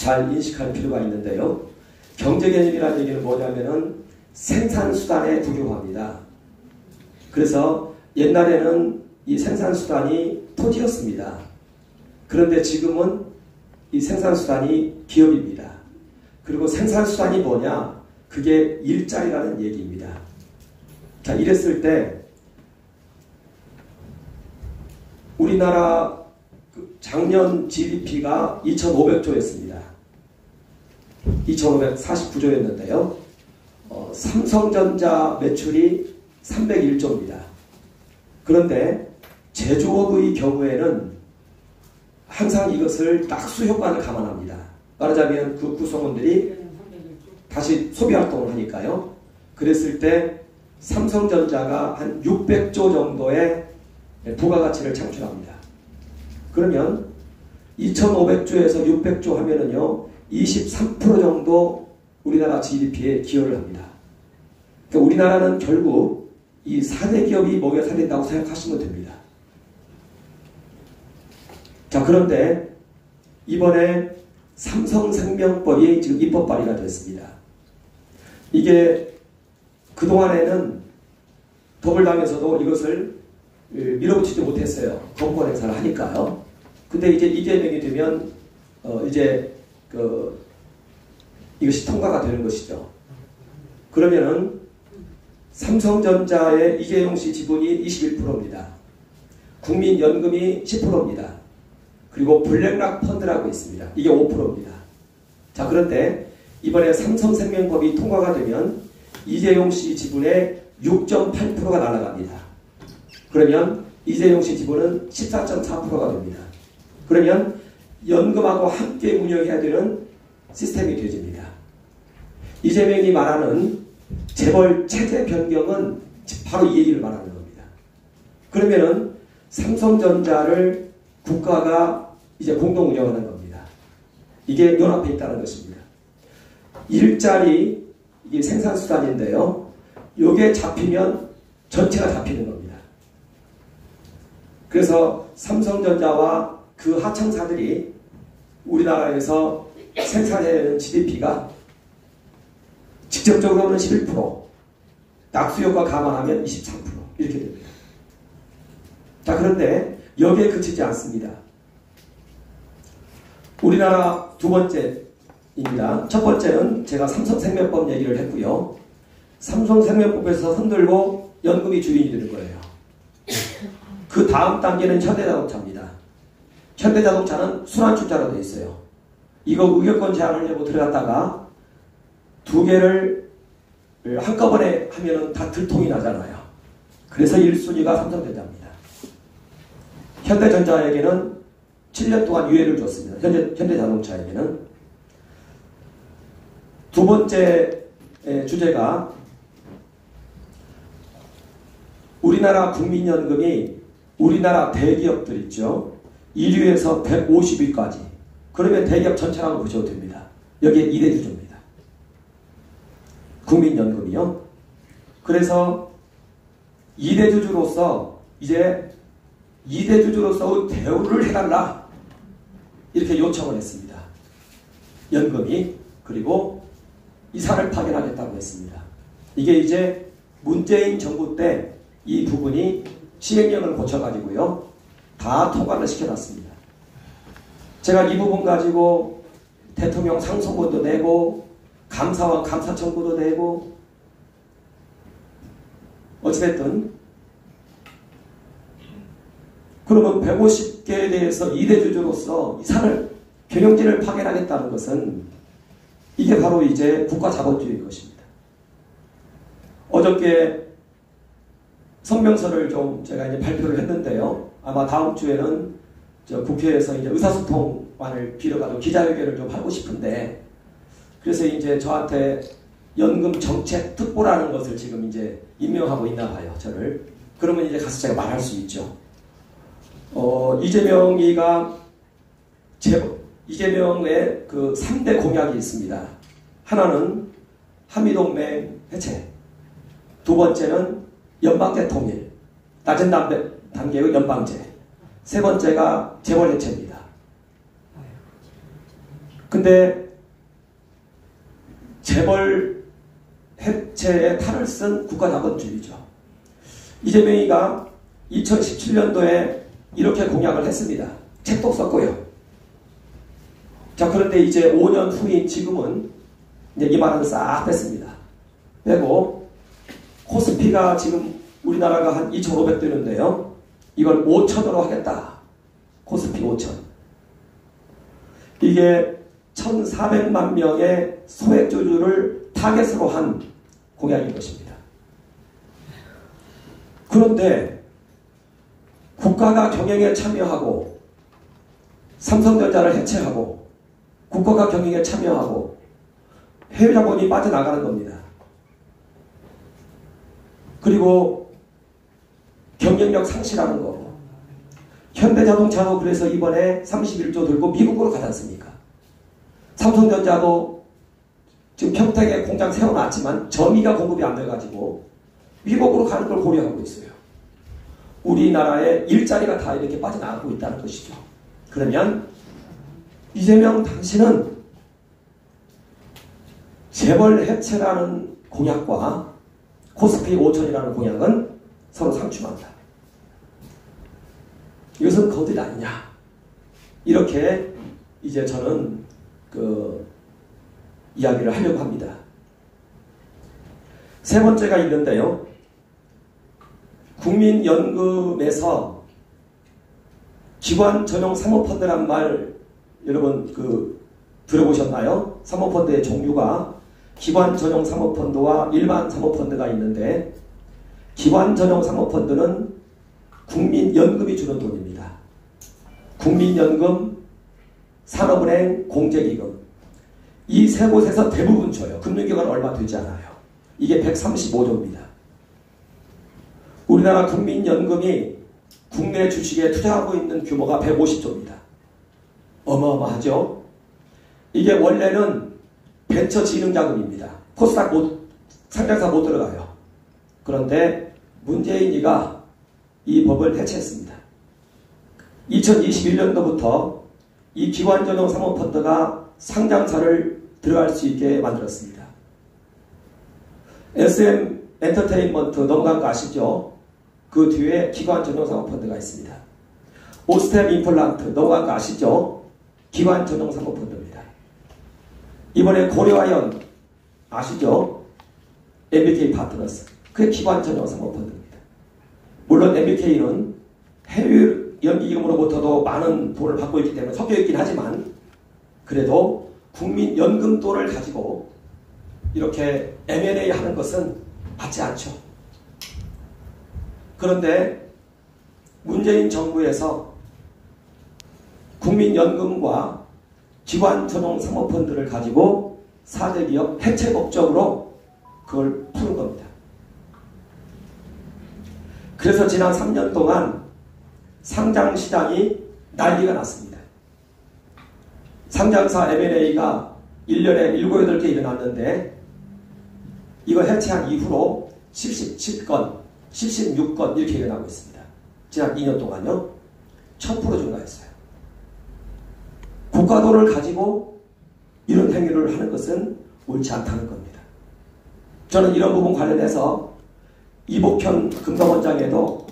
잘 인식할 필요가 있는데요. 경제개념이라는 얘기는 뭐냐면은 생산수단의 국유화입니다. 그래서 옛날에는 이 생산수단이 토지였습니다. 그런데 지금은 이 생산수단이 기업입니다. 그리고 생산수단이 뭐냐? 그게 일자리라는 얘기입니다. 자, 이랬을 때 우리나라 작년 GDP가 2,500조였습니다. 2,549조였는데요. 삼성전자 매출이 301조입니다. 그런데 제조업의 경우에는 항상 이것을 낙수 효과를 감안합니다. 말하자면 그 구성원들이 다시 소비활동을 하니까요. 그랬을 때 삼성전자가 한 600조 정도의 부가가치를 창출합니다. 그러면 2,500조에서 600조 하면은요, 23% 정도 우리나라 GDP에 기여를 합니다. 그러니까 우리나라는 결국 이 4대 기업이 먹여 살린다고 생각하시면 됩니다. 자, 그런데 이번에 삼성생명법이 지금 입법 발의가 됐습니다. 이게 그동안에는 더불당에서도 이것을 밀어붙이지 못했어요. 거부권 행사를 하니까요. 근데 이제 이재명이 되면 이제 이것이 통과가 되는 것이죠. 그러면은 삼성전자의 이재용 씨 지분이 21%입니다. 국민연금이 10%입니다. 그리고 블랙락 펀드라고 있습니다. 이게 5%입니다. 자, 그런데 이번에 삼성생명법이 통과가 되면 이재용 씨 지분의 6.8%가 날아갑니다. 그러면 이재용 씨 지분은 14.4%가 됩니다. 그러면 연금하고 함께 운영해야 되는 시스템이 되어집니다. 이재명이 말하는 재벌 체제 변경은 바로 이 얘기를 말하는 겁니다. 그러면은 삼성전자를 국가가 이제 공동 운영하는 겁니다. 이게 눈앞에 있다는 것입니다. 일자리, 이게 생산수단인데요. 이게 잡히면 전체가 잡히는 겁니다. 그래서 삼성전자와 그 하청사들이 우리나라에서 생산해내는 GDP가 직접적으로는 11%, 낙수효과 감안하면 23% 이렇게 됩니다. 자, 그런데 여기에 그치지 않습니다. 우리나라 두 번째입니다. 첫 번째는 제가 삼성생명법 얘기를 했고요. 삼성생명법에서 손들고 연금이 주인이 되는 거예요. 그 다음 단계는 현대자동차입니다. 현대자동차는 순환출자로 되어 있어요. 이거 의결권 제한하려고 들어갔다가 두 개를 한꺼번에 하면은 다 들통이 나잖아요. 그래서 1순위가 삼성전자입니다. 현대전자에게는 7년 동안 유예를 줬습니다. 현대자동차에게는. 두 번째 주제가 우리나라 국민연금이 우리나라 대기업들 있죠. 1위에서 150위까지. 그러면 대기업 전체라고 보셔도 됩니다. 여기에 2대 주주입니다. 국민연금이요. 그래서 2대 주주로서 이제 2대 주주로서 대우를 해달라. 이렇게 요청을 했습니다. 연금이. 그리고 이사를 파견하겠다고 했습니다. 이게 이제 문재인 정부 때 이 부분이 시행령을 고쳐가지고요. 다 통과를 시켜놨습니다. 제가 이 부분 가지고 대통령 상소문도 내고 감사원 감사 청구도 내고 어찌됐든 그러면 150개에 대해서 2대 주주로서 이사를 경영진을 파견하겠다는 것은 이게 바로 이제 국가 자본주의인 것입니다. 어저께 성명서를 좀 제가 이제 발표를 했는데요. 아마 다음 주에는 국회에서 이제 의사소통관을 빌어가지고 기자회견을 좀 하고 싶은데, 그래서 이제 저한테 연금 정책 특보라는 것을 지금 이제 임명하고 있나 봐요, 저를. 그러면 이제 가서 제가 말할 수 있죠. 이재명의 그 3대 공약이 있습니다. 하나는 한미동맹 해체, 두 번째는 연방제 통일, 낮은 단계의 연방제, 세 번째가 재벌 해체입니다. 근데 재벌 해체에 탈을 쓴 국가자본주의죠. 이재명이가 2017년도에 이렇게 공약을 했습니다. 책도 썼고요. 자, 그런데 이제 5년 후인 지금은 이제 이 말은 싹 뺐습니다. 빼고 코스피가 지금 우리나라가 한 2,500 되는데요. 이걸 5,000으로 하겠다. 코스피 5,000. 이게 1,400만 명의 소액주주를 타겟으로 한 공약인 것입니다. 그런데 국가가 경영에 참여하고 삼성전자를 해체하고 국가가 경영에 참여하고 해외 자본이 빠져나가는 겁니다. 그리고 경쟁력 상실하는 거고 현대자동차도 그래서 이번에 31조 들고 미국으로 가지 않습니까? 삼성전자도 지금 평택에 공장 세워놨지만 전기가 공급이 안 돼가지고 미국으로 가는 걸 고려하고 있어요. 우리나라의 일자리가 다 이렇게 빠져나가고 있다는 것이죠. 그러면 이재명 당신은 재벌 해체라는 공약과 코스피 5,000이라는 공약은 서로 상충한다. 이것은 거짓 아니냐. 이렇게 이제 저는 이야기를 하려고 합니다. 세 번째가 있는데요. 국민연금에서 기관 전용 사모펀드란 말 여러분 들어보셨나요? 사모펀드의 종류가 기관 전용 사모펀드와 일반 사모펀드가 있는데 기관 전용 사모펀드는 국민연금이 주는 돈입니다. 국민연금, 산업은행, 공제기금 이 세 곳에서 대부분 줘요. 금융기관은 얼마 되지 않아요. 이게 135조입니다. 우리나라 국민연금이 국내 주식에 투자하고 있는 규모가 150조입니다. 어마어마하죠? 이게 원래는 벤처진흥자금입니다. 코스닥 상장사 못 들어가요. 그런데 문재인이가 이 법을 해체했습니다. 2021년도부터 이 기관전용 사모펀드가 상장사를 들어갈 수 있게 만들었습니다. SM 엔터테인먼트 넘어간 거 아시죠? 그 뒤에 기관전용 사모펀드가 있습니다. 오스템 임플란트 넘어간 거 아시죠? 기관전용 사모펀드입니다. 이번에 고려아연 아시죠? MBK 파트너스 그게 기관전용 사모펀드입니다. 물론 MBK는 해외 연기기금으로부터도 많은 돈을 받고 있기 때문에 섞여 있긴 하지만 그래도 국민연금돈을 가지고 이렇게 M&A 하는 것은 맞지 않죠. 그런데 문재인 정부에서 국민연금과 기관전용 사모펀드를 가지고 사대기업 해체 목적으로 그걸 푸는 겁니다. 그래서 지난 3년 동안 상장시장이 난리가 났습니다. 상장사 M&A가 1년에 7, 8개 일어났는데 이거 해체한 이후로 77건, 76건 이렇게 일어나고 있습니다. 지난 2년 동안요. 1000% 증가했어요. 국가돈을 가지고 이런 행위를 하는 것은 옳지 않다는 겁니다. 저는 이런 부분 관련해서 이복현 금감원장에도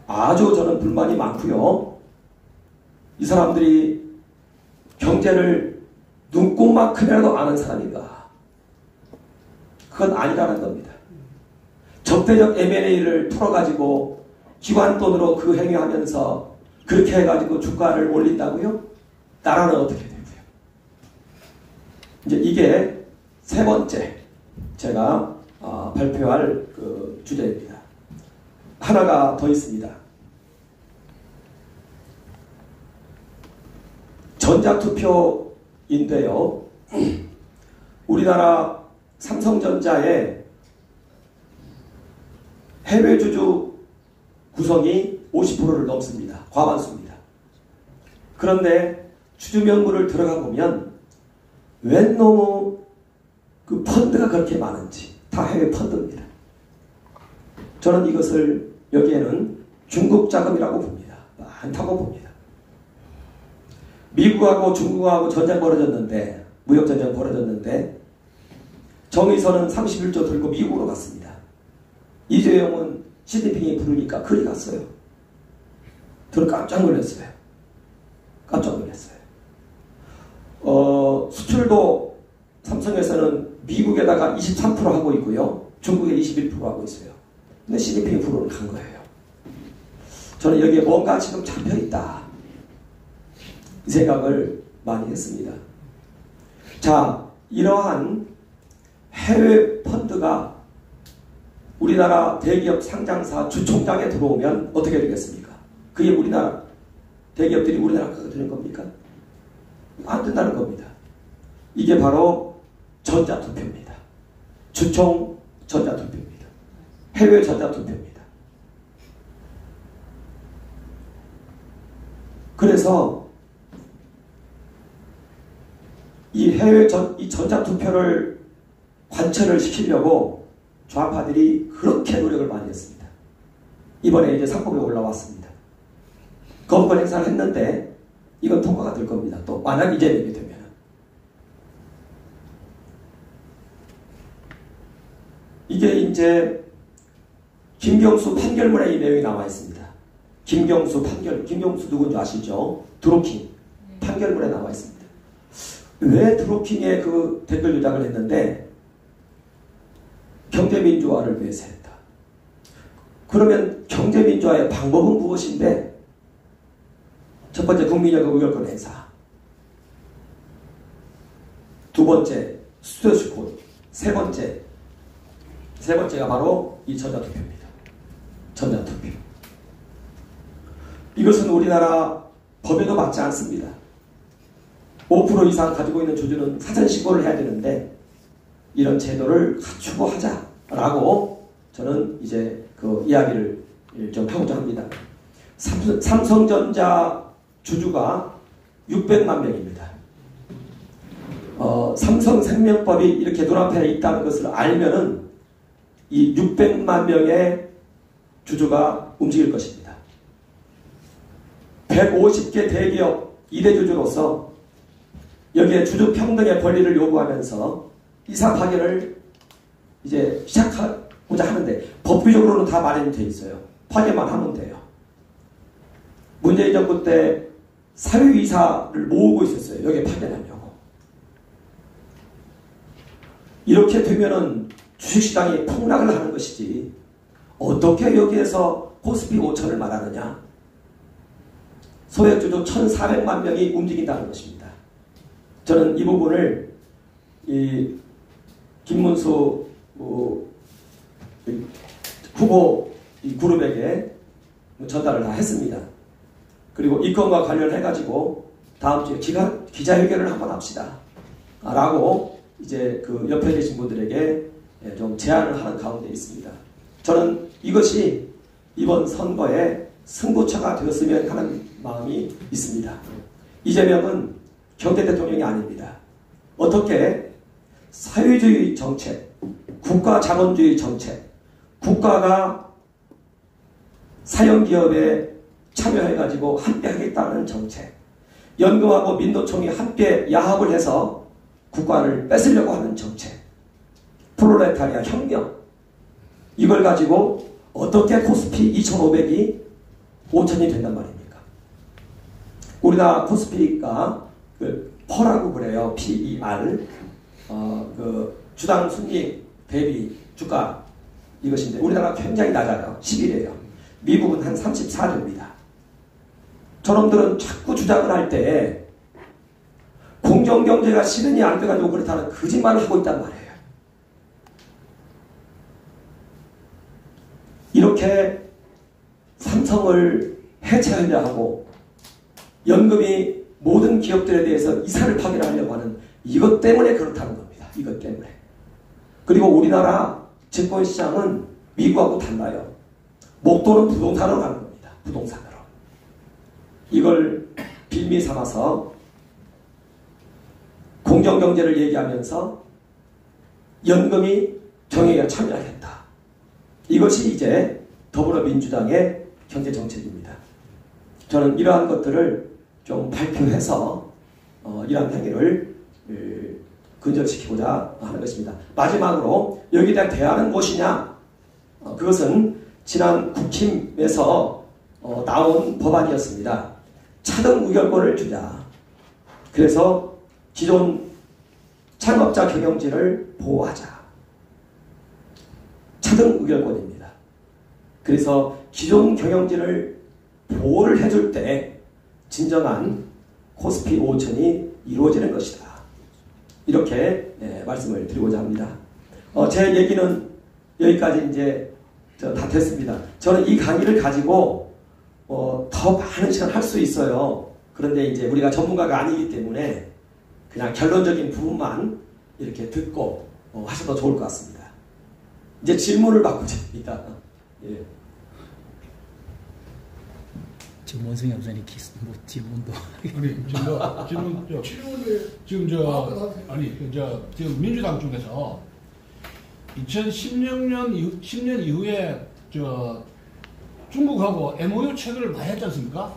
아주 저는 불만이 많고요. 이 사람들이 경제를 눈꼽만큼이라도 아는 사람인가? 그건 아니라는 겁니다. 적대적 M&A를 풀어가지고 기관돈으로 그 행위하면서 그렇게 해가지고 주가를 올린다고요? 나라는 어떻게 되고요? 이제 이게 세 번째 제가 발표할 그 주제입니다. 하나가 더 있습니다. 전자투표인데요. 우리나라 삼성전자의 해외주주 구성이 50%를 넘습니다. 과반수입니다. 그런데 주주명부를 들어가 보면 웬 놈의 그 펀드가 그렇게 많은지 다 해외 펀드입니다. 저는 이것을 여기에는 중국 자금이라고 봅니다. 많다고 봅니다. 미국하고 중국하고 전쟁 벌어졌는데, 무역전쟁 벌어졌는데, 정의선은 31조 들고 미국으로 갔습니다. 이재용은 시진핑이 부르니까 그리 갔어요. 저는 깜짝 놀랐어요. 깜짝 놀랐어요. 수출도 삼성에서는 미국에다가 23% 하고 있고요. 중국에 21% 하고 있어요. 근데 시진핑이 부르는 간 거예요. 저는 여기에 뭔가 지금 잡혀있다. 이 생각을 많이 했습니다. 자, 이러한 해외 펀드가 우리나라 대기업 상장사 주총장에 들어오면 어떻게 되겠습니까? 그게 우리나라 대기업들이 우리나라 거가 되는 겁니까? 안 된다는 겁니다. 이게 바로 전자투표입니다. 주총 전자투표입니다. 해외 전자투표입니다. 그래서 이 해외 이 전자투표를 관철을 시키려고 좌파들이 그렇게 노력을 많이 했습니다. 이번에 이제 상법에 올라왔습니다. 거부권 행사를 했는데 이건 통과가 될 겁니다. 또 만약 이재명이 되면. 이게 이제 김경수 판결문에 이 내용이 나와 있습니다. 김경수 판결, 김경수 누군지 아시죠? 드루킹 판결문에 나와 있습니다. 왜 드루킹의 그 댓글 조작을 했는데 경제민주화를 위해서 했다. 그러면 경제민주화의 방법은 무엇인데? 첫 번째 국민연금 의결권 행사, 두 번째 수도주권, 세 번째가 바로 이 전자투표입니다. 전자투표. 이것은 우리나라 법에도 맞지 않습니다. 5% 이상 가지고 있는 주주는 사전 신고를 해야 되는데 이런 제도를 갖추고 하자라고 저는 이제 그 이야기를 좀 하고자 합니다. 삼성전자 주주가 600만 명입니다. 삼성생명법이 이렇게 눈앞에 있다는 것을 알면은 이 600만 명의 주주가 움직일 것입니다. 150개 대기업 2대 주주로서 여기에 주주 평등의 권리를 요구하면서 이사 파견을 이제 시작하고자 하는데 법규적으로는 다 마련이 되어 있어요. 파견만 하면 돼요. 문재인 정부 때 사회이사를 모으고 있었어요. 여기에 파견하려고. 이렇게 되면은 주식시장이 폭락을 하는 것이지 어떻게 여기에서 코스피 5천을 말하느냐. 소액주주 1,400만 명이 움직인다는 것입니다. 저는 이 부분을 이 김문수 후보 이 그룹에게 전달을 다 했습니다. 그리고 이 건과 관련해가지고 다음 주에 기자회견을 한번 합시다. 라고 이제 그 옆에 계신 분들에게 좀 제안을 하는 가운데 있습니다. 저는 이것이 이번 선거에 승부처가 되었으면 하는 마음이 있습니다. 이재명은 경제 대통령이 아닙니다. 어떻게 사회주의 정책, 국가 자본주의 정책, 국가가 사형기업에 참여해가지고 함께 하겠다는 정책, 연금하고 민노총이 함께 야합을 해서 국가를 뺏으려고 하는 정책, 프롤레타리아 혁명, 이걸 가지고 어떻게 코스피 2,500이 5,000이 된단 말입니까? 우리나라 코스피가 그 퍼라고 그래요. PER. 그 주당 순이익 대비 주가 이것인데 우리나라가 굉장히 낮아요. 11이에요. 미국은 한 34조입니다. 저놈들은 자꾸 주장을 할 때 공정경제가 실현이 안 돼가지고 그렇다는 거짓말을 하고 있단 말이에요. 이렇게 삼성을 해체하려 하고 연금이 모든 기업들에 대해서 이사를 파견하려고 하는 이것 때문에 그렇다는 겁니다. 이것 때문에. 그리고 우리나라 증권시장은 미국하고 달라요. 목돈은 부동산으로 가는 겁니다. 부동산으로. 이걸 빌미 삼아서 공정경제를 얘기하면서 연금이 정의에 참여하겠다. 이것이 이제 더불어민주당의 경제정책입니다. 저는 이러한 것들을 좀 발표해서 이러한 행위를 근절시키고자 하는 것입니다. 마지막으로 여기에 대한 대안은 무엇이냐? 그것은 지난 국힘에서 나온 법안이었습니다. 차등 의결권을 주자. 그래서 기존 창업자 경영진을 보호하자. 차등 의결권입니다. 그래서 기존 경영진을 보호를 해줄 때 진정한 코스피 5천이 이루어지는 것이다. 이렇게 말씀을 드리고자 합니다. 제 얘기는 여기까지 이제 다 됐습니다. 저는 이 강의를 가지고 더 많은 시간 할 수 있어요. 그런데 이제 우리가 전문가가 아니기 때문에 그냥 결론적인 부분만 이렇게 듣고 하셔도 좋을 것 같습니다. 이제 질문을 받고자 합니다. 예. 지금 원성이 없으니 뭐 질문도 아니 지금 민주당 쪽에서 2016년 이후에 중국하고 MOU 체결을 많이 했지 않습니까?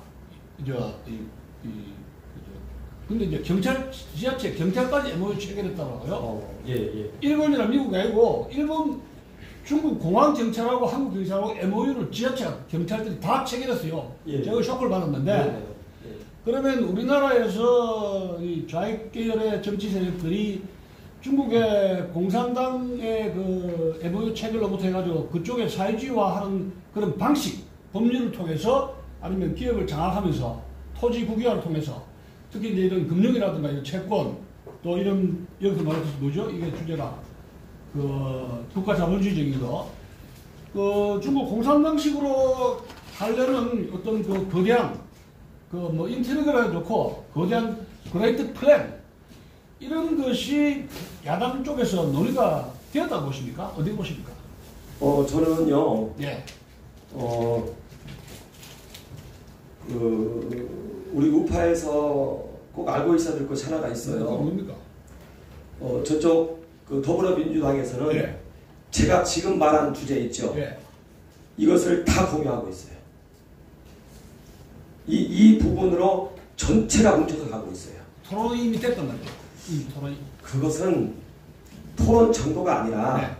근데 이제 지자체 경찰까지 MOU 체결했다고 하고요. 예. 일본이나 미국이 아니고 중국 공안 경찰하고 한국 경찰하고 MOU를 지자체 경찰들이 다 체결했어요. 예. 제가 쇼크를 받았는데 그러면 우리나라에서 이 좌익 계열의 정치 세력들이 중국의 공산당의 그 MOU 체결로부터 해가지고 그쪽에 사회주의화하는 그런 방식, 법률을 통해서 아니면 기업을 장악하면서 토지 국유화를 통해서 특히 이제 이런 금융이라든가 이런 채권 또 이런 여기서 말했듯이 뭐죠? 이게 주제가 국가 자본주의적이고 중국 공산당식으로 하려는 어떤 거대한 인테리어가 좋고 거대한 그레이트 플랜 이런 것이 야당 쪽에서 논의가 되었다고 보십니까? 어디 보십니까? 저는요. 예. 우리 우파에서 꼭 알고 있어야 될 것이 하나가 있어요. 뭡니까? 저쪽 더불어민주당에서는 예. 제가 지금 말한 주제 있죠. 예. 이것을 다 공유하고 있어요. 이 부분으로 전체가 뭉쳐서 가고 있어요. 토론이 이미 됐단 말이죠. 이 토론이. 그것은 토론 정도가 아니라 네.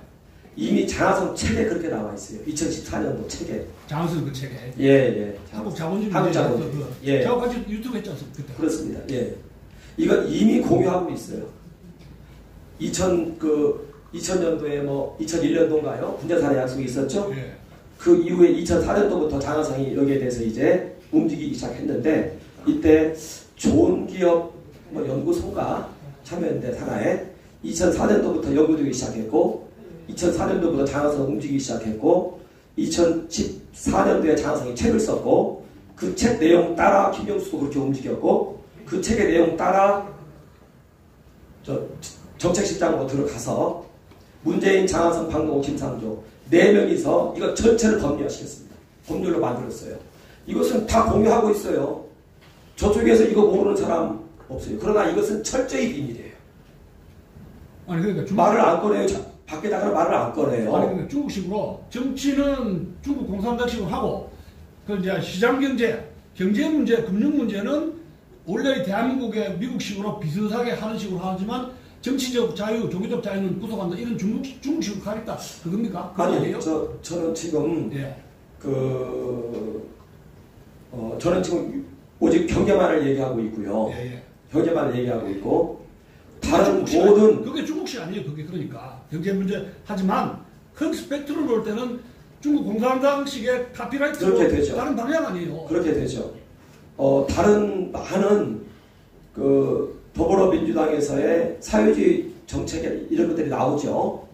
이미 장하성 책에 그렇게 나와 있어요. 2014년도 책에. 장하성 그 책에. 예. 한국 자본주의. 한국 자본주의. 예. 제가 같이 유튜브 했지 않습니까? 그때. 그렇습니다. 예. 이건 이미 공유하고 있어요. 2000년도에 2001년도인가요? 군자산의 약속이 있었죠? 예. 그 이후에 2004년도부터 장하성이 여기에 대해서 이제 움직이기 시작했는데 이때 좋은 기업 연구소가 참여했는데 산하에 2004년도부터 연구되기 시작했고 2004년도부터 장하성이 움직이기 시작했고 2014년도에 장하성이 책을 썼고 그 책 내용 따라 김영수도 그렇게 움직였고 그 책의 내용 따라 정책실장으로 들어가서 문재인, 장하성, 박노후, 김상조 4명이서 이거 전체를 법률화시켰습니다. 법률로 만들었어요. 이것은 다 공유하고 있어요. 저쪽에서 이거 모르는 사람 없어요. 그러나 이것은 철저히 비밀이에요. 아니 그러니까 말을 안 꺼내요. 밖에 나가서 말을 안 꺼내요. 아니 그러니까 중국식으로 정치는 중국 공산당식으로 하고 그 이제 시장 경제 문제, 금융 문제는 원래 대한민국의 미국식으로 비슷하게 하는 식으로 하지만 정치적 자유, 종교적 자유는 구속한다. 이런 중국식으로 가겠다. 그겁니까? 아니, 저는 지금 예. 저는 지금 오직 경제만을 얘기하고 있고요. 예. 경제만을 얘기하고 있고 다른 모든 그게 중국식 아니에요. 그게 그러니까 경제 문제 하지만 큰 스펙트럼을 볼 때는 중국 공산당식의 카피라이트로 그렇게 되죠. 다른 방향 아니에요. 그렇게 되죠. 다른 많은 더불어민주당에서의 사회주의 정책 이런 것들이 나오죠.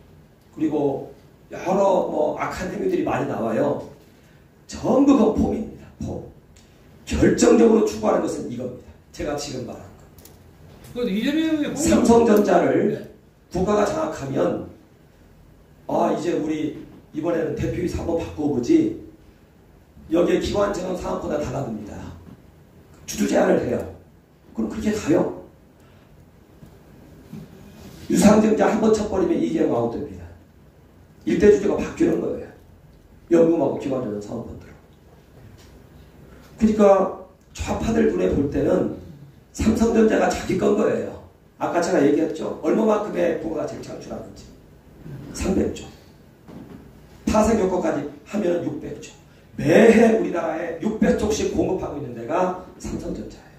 그리고 여러 악한 행위들이 많이 나와요. 전부 그 폼입니다. 폼. 결정적으로 추구하는 것은 이겁니다. 제가 지금 말한 거. 이재명의 삼성전자를 네. 국가가 장악하면 이제 우리 이번에는 대표이사 한번 바꿔보지. 여기에 기관장은 상황보다 달라집니다. 주주 제한을 해요. 그럼 그렇게 가요. 유상증자 한번 쳐버리면 이기하고 아웃됩니다. 일대 주주가 바뀌는 거예요. 연금하고 기관장은 상황본대로. 그러니까 좌파들 눈에 볼 때는 삼성전자가 자기 건 거예요. 아까 제가 얘기했죠. 얼마만큼의 부가가치를 창출하는지. 300조. 파생효과까지 하면 600조. 매해 우리나라에 600조씩 공급하고 있는 데가 삼성전자예요.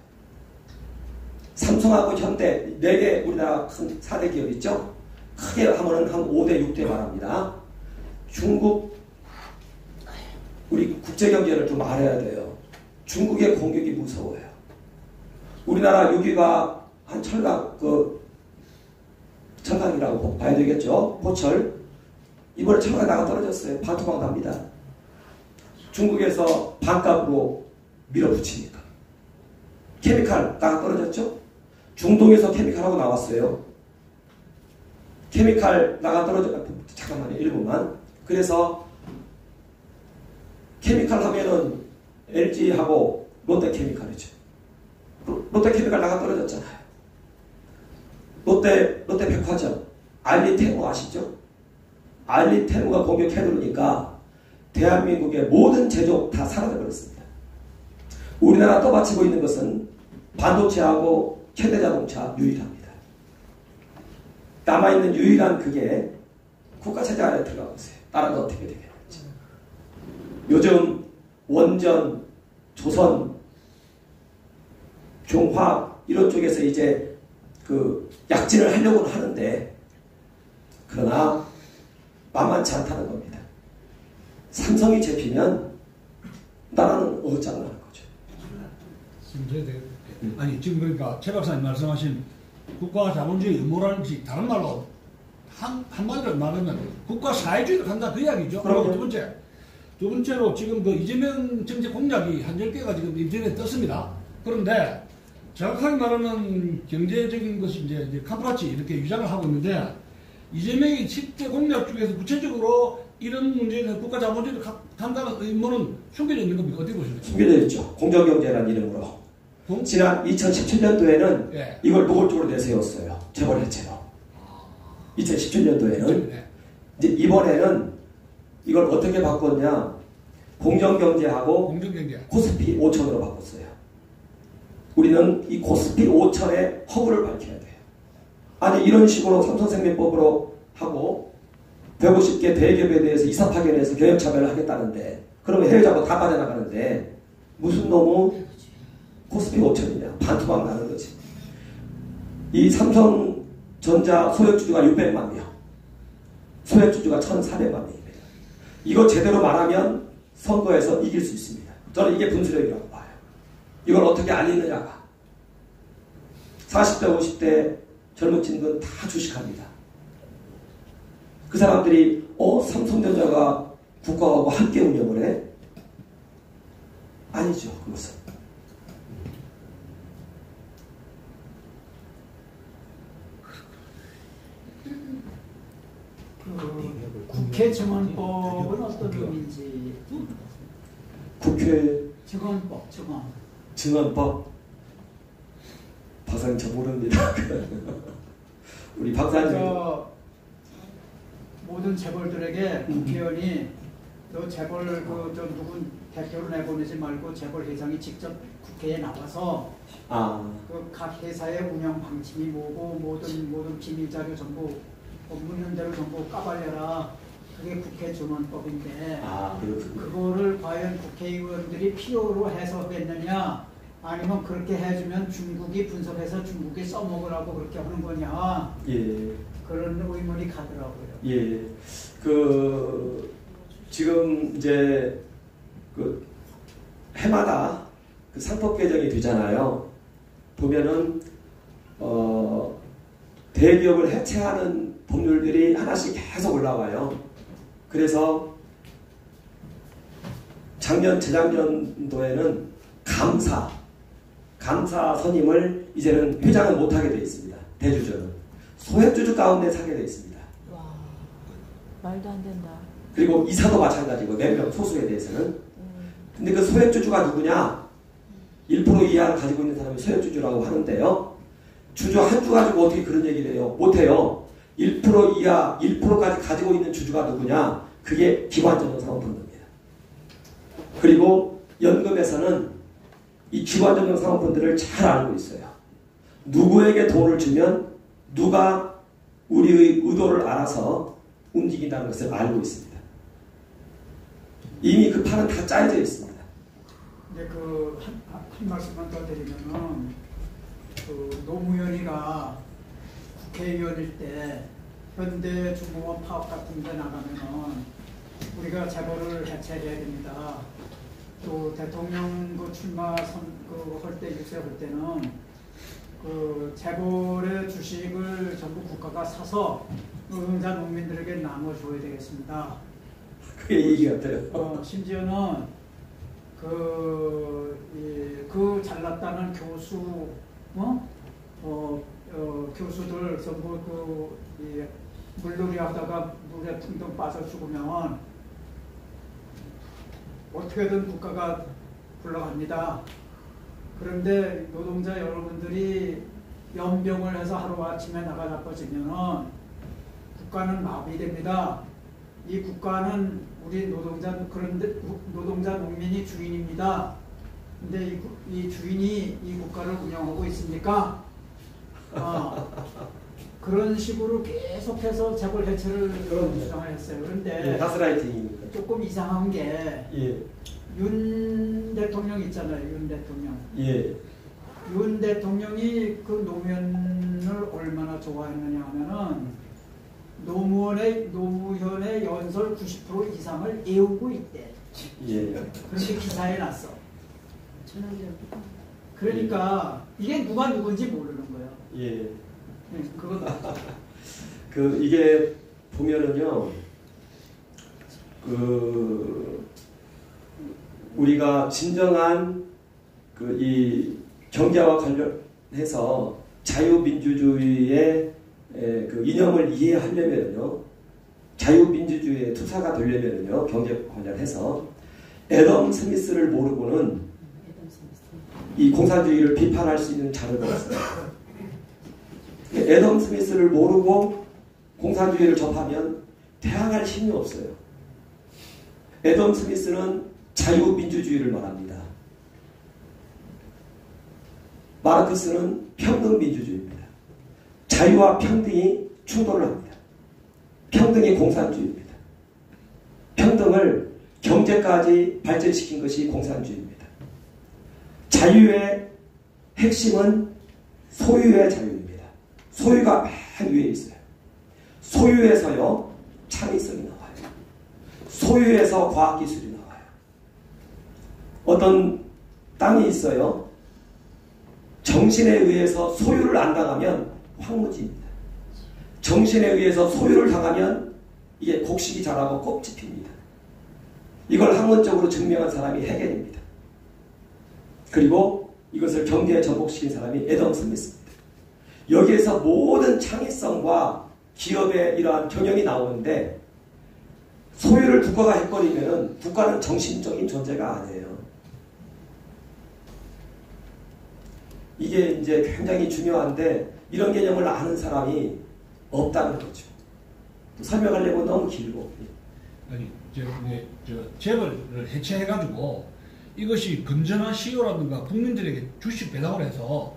삼성하고 현대 4개 우리나라 큰 4대 기업 있죠? 크게 하면은 한 5대 6대 말합니다. 중국 우리 국제경제를 좀 알아야 돼요. 중국의 공격이 무서워요. 우리나라 6위가 한 철강 철강이라고 봐야 되겠죠? 포철. 이번에 철강 나가 떨어졌어요. 반토막 납니다. 중국에서 반값으로 밀어붙이니까. 케미칼 나가 떨어졌죠? 중동에서 케미칼하고 나왔어요. 케미칼 나가 잠깐만요. 1분만. 그래서 케미칼 하면은 LG하고 롯데케미칼이죠. 롯데케미칼 나가 떨어졌잖아요. 롯데백화점 알리테무 아시죠? 알리테무가 공격해 들어오니까 대한민국의 모든 제조업 다 사라져버렸습니다. 우리나라 떠받치고 있는 것은 반도체하고 현대자동차 유일합니다. 남아있는 유일한 그게 국가체제 안에 들어가고 있어요. 나라가 어떻게 되겠는지. 요즘 원전, 조선, 종화 이런 쪽에서 이제 그 약진을 하려고는 하는데 그러나 만만치 않다는 겁니다. 삼성이 잡히면 나라는 어장나는 거죠. 아니 지금 그러니까 최 박사님 말씀하신 국가 자본주의 음모라는 것이 다른 말로 한마디로 말하면 국가 사회주의를 간다 그 이야기죠. 그리고 두 번째로 지금 그 이재명 정책 공약이 한 10개가 지금 인터넷에 떴습니다. 그런데 정확하게 말하면 경제적인 것이 이제 카프라치 이렇게 유장을 하고 있는데 이재명이 10대 공약 중에서 구체적으로 이런 문제에서 국가 자본주의를 간다는 의무는 숨겨져 있는 겁니까? 어떻게 보십니까? 숨겨져 있죠. 공정경제라는 이름으로. 지난 2017년도에는 예. 이걸 노골적으로 내세웠어요. 재벌 해체로. 2017년도에는. 네. 이제 이번에는 이걸 어떻게 바꿨냐. 공정경제하고 코스피 5천으로 바꿨어요. 우리는 이 코스피 5천의 허구를 밝혀야 돼요. 아니 이런 식으로 삼성생명법으로 하고 150개 대기업에 대해서 이사 파견해서 경영차별을 하겠다는데 그러면 해외 자본 다 빠져나가는데 무슨 놈의 코스피 5천이냐. 반토막 나는 거지. 이 삼성전자 소액주주가 600만 명. 소액주주가 1,400만 명입니다. 이거 제대로 말하면 선거에서 이길 수 있습니다. 저는 이게 분수령이라고 봐요. 이걸 어떻게 알리느냐가. 40대 50대 젊은 친구는 다 주식합니다. 그 사람들이 삼성전자가 국가하고 함께 운영을 해? 아니죠. 그것은. 국회 증언법은 어떤 의미인지. 국회 증언법. 증언법. 박사님 저 모릅니다. 우리 박사님. 모든 재벌들에게 국회의원이 너 재벌 누군 대표로 내보내지 말고 재벌 회장이 직접 국회에 나와서 그 각 회사의 운영 방침이 뭐고 모든 비밀 자료 전부 묻는 대로 전부 까발려라. 그게 국회 증언법인데 그거를 과연 국회의원들이 필요로 해석했느냐 아니면 그렇게 해주면 중국이 분석해서 중국이 써먹으라고 그렇게 하는 거냐. 예. 그런 의문이 가더라고요. 예. 지금 이제 해마다 상법 개정이 되잖아요. 보면은 대기업을 해체하는 법률들이 하나씩 계속 올라와요. 그래서 재작년도에는 감사 선임을 이제는 회장은 못하게 되어 있습니다. 대주주는. 소액주주 가운데 사게 되어 있습니다. 와, 말도 안 된다. 그리고 이사도 마찬가지고 4명 소수에 대해서는. 근데 그 소액주주가 누구냐? 1% 이하를 가지고 있는 사람이 소액주주라고 하는데요. 주주 한 주 가지고 어떻게 그런 얘기를 해요? 못해요. 1% 이하, 1%까지 가지고 있는 주주가 누구냐? 그게 기관전용사모펀드입니다. 그리고 연금에서는 이 기관전용사모펀드를 잘 알고 있어요. 누구에게 돈을 주면 누가 우리의 의도를 알아서 움직인다는 것을 알고 있습니다. 이미 그 판은 다 짜여져 있습니다. 근데 한 말씀만 더 드리면은 노무현이가 국회의원일 때 현대 중공업 파업 같은 데 나가면은 우리가 재벌을 해체해야 됩니다. 또 대통령 출마 할 때 유세할 때는 재벌의 주식을 전부 국가가 사서 노동자 농민들에게 나눠줘야 되겠습니다. 그게 얘기 같아요. 심지어는 잘났다는 교수, 교수들 전부 물놀이 하다가 물에 퉁퉁 빠져 죽으면 어떻게든 국가가 굴러갑니다. 그런데 노동자 여러분들이 연병을 해서 하루아침에 나가 나빠지면 국가는 마비됩니다. 이 국가는 우리 노동자 농민이 주인입니다. 근데 이 주인이 이 국가를 운영하고 있습니까? 그런 식으로 계속해서 재벌 해체를 주장을 했어요. 그런데 가스라이팅이니까 조금 이상한 게 윤 대통령 있잖아요. 윤 대통령. 윤 대통령이 그 노무현을 얼마나 좋아했느냐 하면은 노무현의 연설 90% 이상을 애우고 있대. 그렇게 기사에 났어. 그러니까 이게 누가 누군지 모르는 거예요. 이게 보면은요, 우리가 진정한 이 경제와 관련해서 자유민주주의의 이념을 이해하려면요, 자유민주주의의 투사가 되려면요, 경제 관련해서 애덤 스미스를 모르고는 이 공산주의를 비판할 수 있는 자료가 없어요. 애덤 스미스를 모르고 공산주의를 접하면 대항할 힘이 없어요. 애덤 스미스는 자유민주주의를 말합니다. 마르크스는 평등민주주의입니다. 자유와 평등이 충돌을 합니다. 평등이 공산주의입니다. 평등을 경제까지 발전시킨 것이 공산주의입니다. 자유의 핵심은 소유의 자유입니다. 소유가 맨 위에 있어요. 소유에서요, 창의성이 나와요. 소유에서 과학기술이 나와요. 어떤 땅이 있어요. 정신에 의해서 소유를 안 당하면 황무지입니다. 정신에 의해서 소유를 당하면 이게 곡식이 자라고 껍질 핍니다. 이걸 학문적으로 증명한 사람이 헤겔입니다. 그리고 이것을 경제에 접목시킨 사람이 애덤 스미스입니다. 여기에서 모든 창의성과 기업의 이러한 경영이 나오는데, 소유를 국가가 해버리면 국가는 정신적인 존재가 아니에요. 이게 이제 굉장히 중요한데, 이런 개념을 아는 사람이 없다는 거죠. 설명하려면 너무 길고. 아니, 재벌을 해체해가지고 이것이 건전한 시효라든가 국민들에게 주식 배당을 해서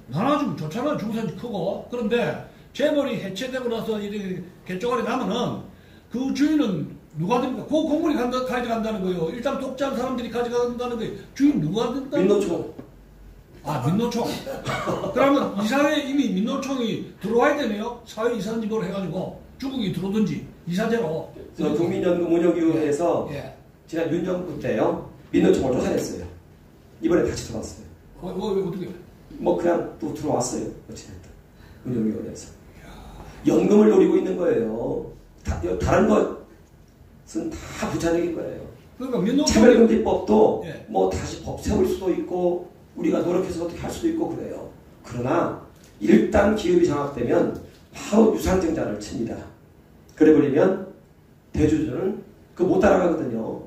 나눠주면 좋잖아요. 중산층 크고. 그런데 재벌이 해체되고 나서 이렇게 개쪼가리 나면은 그 주인은 누가 됩니까? 그 공무원이 가져간다는 거예요. 일단 독자한 사람들이 가져간다는 거예요. 주인 누가 된다는 거예요? 민노총. 민노총. 그러면 이사회에 이미 민노총이 들어와야 되네요. 사회 이사 지도를 해가지고 중국이 들어오든지 이사제로. 국민연금운용위원회에서 지난 윤 정부 때요, 민노총을 조사했어요. 이번에 다시 들어왔어요. 어떻게? 그냥 또 들어왔어요. 어찌됐든 운용위원회에서. 연금을 노리고 있는 거예요. 다른 것은 다 부차적인 거예요. 그러니까 민노총 차별금지법도 다시 법 세울 수도 있고 우리가 노력해서 어떻게 할 수도 있고 그래요. 그러나 일단 기업이 장악되면 바로 유상증자를 칩니다. 그래버리면 대주주는 못 따라가거든요.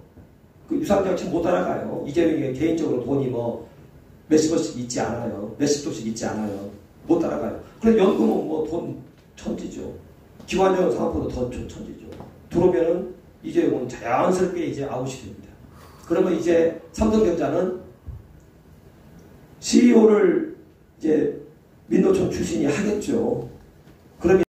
유상증자 못 따라가요. 이재명이 개인적으로 돈이 몇십억씩 있지 않아요. 몇십 조씩 있지 않아요. 못 따라가요. 그런데 연금은 돈 천지죠. 기관장 상업보다 더 천지죠. 들어오면은 이재용은 자연스럽게 이제 아웃이 됩니다. 그러면 이제 삼성전자는 CEO를 이제 민노총 출신이 하겠죠.